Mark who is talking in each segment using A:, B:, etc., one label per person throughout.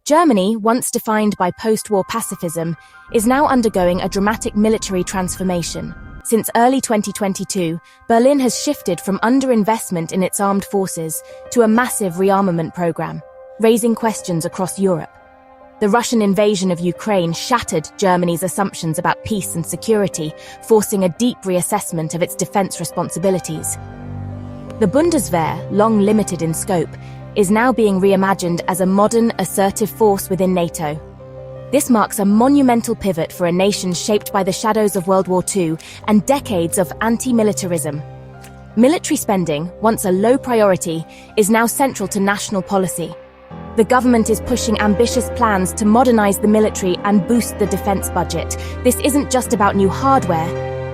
A: Germany, once defined by post-war pacifism, is now undergoing a dramatic military transformation. Since early 2022, Berlin has shifted from underinvestment in its armed forces to a massive rearmament program, raising questions across Europe. The Russian invasion of Ukraine shattered Germany's assumptions about peace and security, forcing a deep reassessment of its defense responsibilities. The Bundeswehr, long limited in scope, is now being reimagined as a modern, assertive force within NATO. This marks a monumental pivot for a nation shaped by the shadows of World War II and decades of anti-militarism. Military spending, once a low priority, is now central to national policy. The government is pushing ambitious plans to modernize the military and boost the defense budget. This isn't just about new hardware,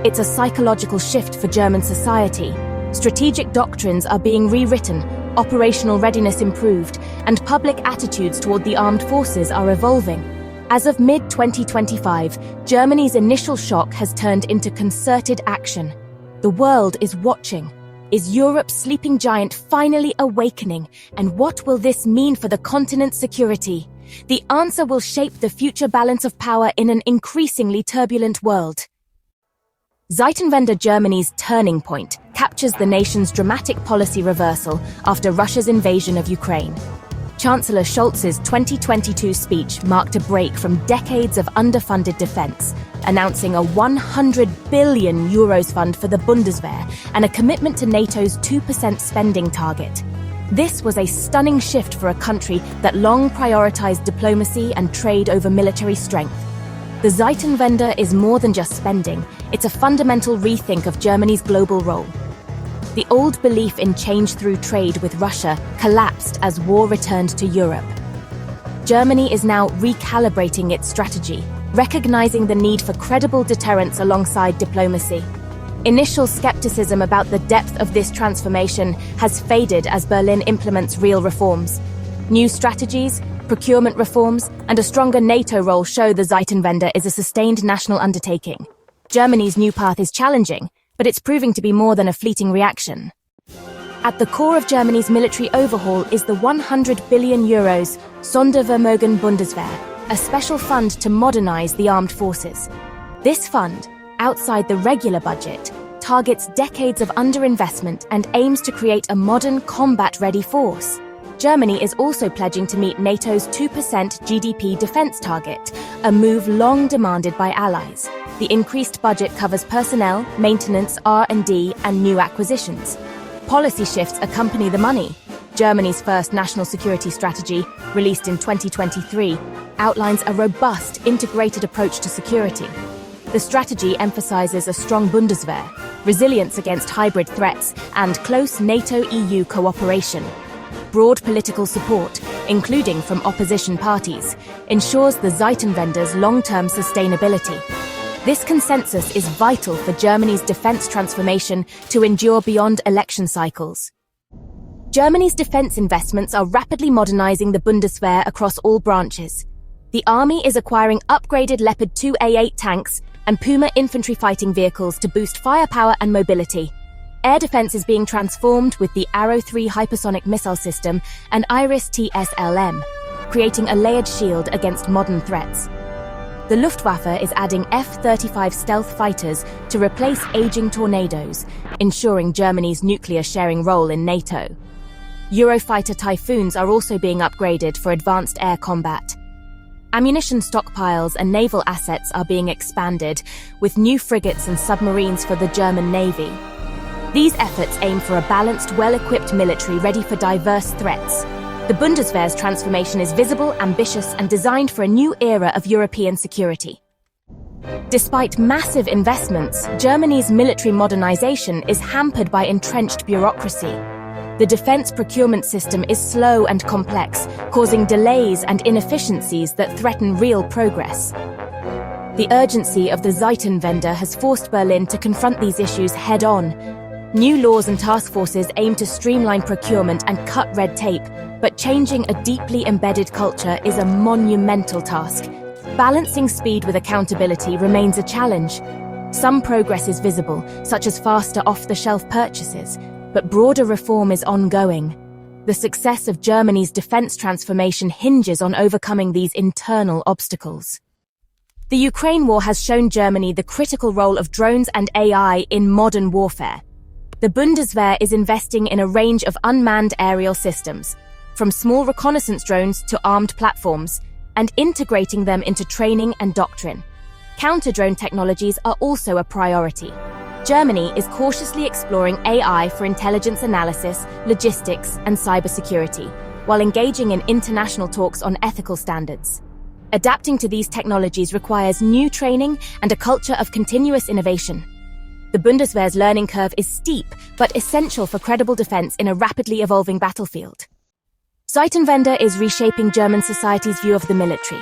A: it's a psychological shift for German society. Strategic doctrines are being rewritten, operational readiness improved, and public attitudes toward the armed forces are evolving. As of mid-2025, Germany's initial shock has turned into concerted action. The world is watching. Is Europe's sleeping giant finally awakening? And what will this mean for the continent's security? The answer will shape the future balance of power in an increasingly turbulent world. Zeitenwende, Germany's turning point, captures the nation's dramatic policy reversal after Russia's invasion of Ukraine. Chancellor Scholz's 2022 speech marked a break from decades of underfunded defense, announcing a €100 billion fund for the Bundeswehr and a commitment to NATO's 2% spending target. This was a stunning shift for a country that long prioritized diplomacy and trade over military strength. The Zeitenwende is more than just spending, it's a fundamental rethink of Germany's global role. The old belief in change through trade with Russia collapsed as war returned to Europe. Germany is now recalibrating its strategy, recognizing the need for credible deterrence alongside diplomacy. Initial skepticism about the depth of this transformation has faded as Berlin implements real reforms. New strategies, procurement reforms, and a stronger NATO role show the Zeitenwende is a sustained national undertaking. Germany's new path is challenging, but it's proving to be more than a fleeting reaction. At the core of Germany's military overhaul is the €100 billion Sondervermögen Bundeswehr, a special fund to modernize the armed forces. This fund, outside the regular budget, targets decades of underinvestment and aims to create a modern, combat-ready force. Germany is also pledging to meet NATO's 2% GDP defense target, a move long demanded by allies. The increased budget covers personnel, maintenance, R&D, and new acquisitions. Policy shifts accompany the money. Germany's first national security strategy, released in 2023, outlines a robust, integrated approach to security. The strategy emphasizes a strong Bundeswehr, resilience against hybrid threats, and close NATO-EU cooperation. Broad political support, including from opposition parties, ensures the Zeitenwende's long-term sustainability. This consensus is vital for Germany's defense transformation to endure beyond election cycles. Germany's defense investments are rapidly modernizing the Bundeswehr across all branches. The army is acquiring upgraded Leopard 2A8 tanks and Puma infantry fighting vehicles to boost firepower and mobility. Air defense is being transformed with the Arrow 3 hypersonic missile system and Iris TSLM, creating a layered shield against modern threats. The Luftwaffe is adding F-35 stealth fighters to replace aging Tornadoes, ensuring Germany's nuclear-sharing role in NATO. Eurofighter Typhoons are also being upgraded for advanced air combat. Ammunition stockpiles and naval assets are being expanded, with new frigates and submarines for the German Navy. These efforts aim for a balanced, well-equipped military ready for diverse threats. The Bundeswehr's transformation is visible, ambitious, and designed for a new era of European security. Despite massive investments, Germany's military modernization is hampered by entrenched bureaucracy. The defense procurement system is slow and complex, causing delays and inefficiencies that threaten real progress. The urgency of the Zeitenwende has forced Berlin to confront these issues head-on. New laws and task forces aim to streamline procurement and cut red tape, but changing a deeply embedded culture is a monumental task. Balancing speed with accountability remains a challenge. Some progress is visible, such as faster off-the-shelf purchases, but broader reform is ongoing. The success of Germany's defense transformation hinges on overcoming these internal obstacles. The Ukraine war has shown Germany the critical role of drones and AI in modern warfare. The Bundeswehr is investing in a range of unmanned aerial systems, from small reconnaissance drones to armed platforms, and integrating them into training and doctrine. Counter-drone technologies are also a priority. Germany is cautiously exploring AI for intelligence analysis, logistics, and cybersecurity, while engaging in international talks on ethical standards. Adapting to these technologies requires new training and a culture of continuous innovation. The Bundeswehr's learning curve is steep, but essential for credible defense in a rapidly evolving battlefield. Zeitenwende is reshaping German society's view of the military.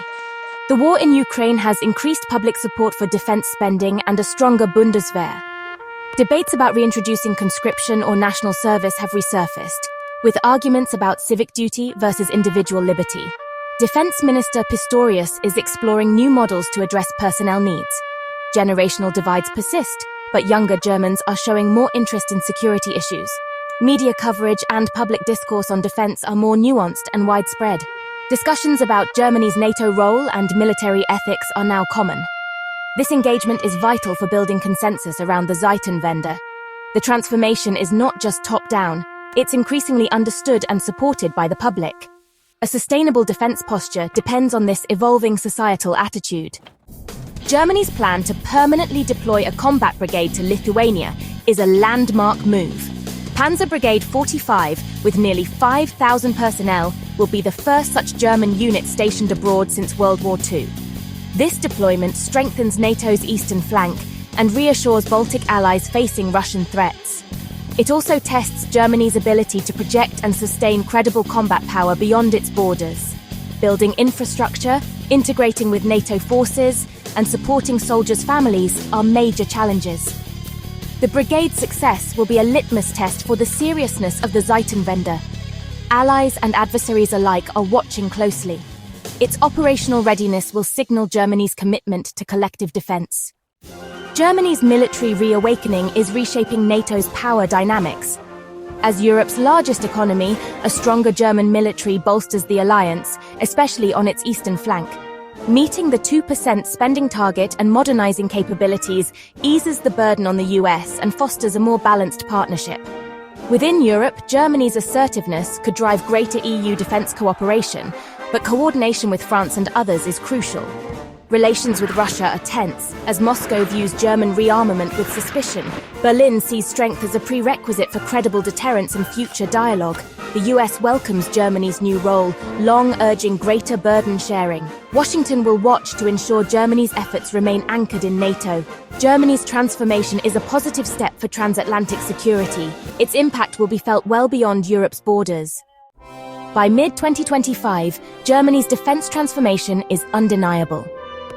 A: The war in Ukraine has increased public support for defense spending and a stronger Bundeswehr. Debates about reintroducing conscription or national service have resurfaced, with arguments about civic duty versus individual liberty. Defense Minister Pistorius is exploring new models to address personnel needs. Generational divides persist, but younger Germans are showing more interest in security issues. Media coverage and public discourse on defense are more nuanced and widespread. Discussions about Germany's NATO role and military ethics are now common. This engagement is vital for building consensus around the Zeitenwende. The transformation is not just top-down, it's increasingly understood and supported by the public. A sustainable defense posture depends on this evolving societal attitude. Germany's plan to permanently deploy a combat brigade to Lithuania is a landmark move. Panzer Brigade 45, with nearly 5,000 personnel, will be the first such German unit stationed abroad since World War II. This deployment strengthens NATO's eastern flank and reassures Baltic allies facing Russian threats. It also tests Germany's ability to project and sustain credible combat power beyond its borders. Building infrastructure, integrating with NATO forces, and supporting soldiers' families are major challenges. The brigade's success will be a litmus test for the seriousness of the Zeitenwende. Allies and adversaries alike are watching closely. Its operational readiness will signal Germany's commitment to collective defense. Germany's military reawakening is reshaping NATO's power dynamics. As Europe's largest economy, a stronger German military bolsters the alliance, especially on its eastern flank. Meeting the 2% spending target and modernizing capabilities eases the burden on the US and fosters a more balanced partnership. Within Europe, Germany's assertiveness could drive greater EU defense cooperation, but coordination with France and others is crucial. Relations with Russia are tense, as Moscow views German rearmament with suspicion. Berlin sees strength as a prerequisite for credible deterrence and future dialogue. The US welcomes Germany's new role, long urging greater burden sharing. Washington will watch to ensure Germany's efforts remain anchored in NATO. Germany's transformation is a positive step for transatlantic security. Its impact will be felt well beyond Europe's borders. By mid-2025, Germany's defense transformation is undeniable.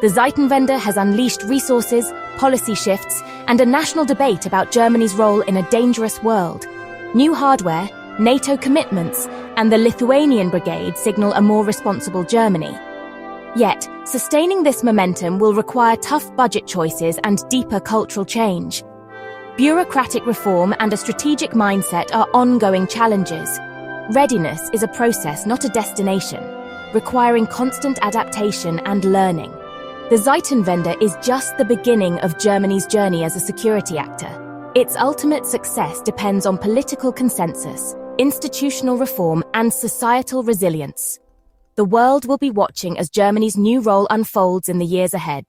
A: The Zeitenwende has unleashed resources, policy shifts, and a national debate about Germany's role in a dangerous world. New hardware, NATO commitments, and the Lithuanian brigade signal a more responsible Germany. Yet, sustaining this momentum will require tough budget choices and deeper cultural change. Bureaucratic reform and a strategic mindset are ongoing challenges. Readiness is a process, not a destination, requiring constant adaptation and learning. The Zeitenwende is just the beginning of Germany's journey as a security actor. Its ultimate success depends on political consensus, institutional reform, and societal resilience. The world will be watching as Germany's new role unfolds in the years ahead.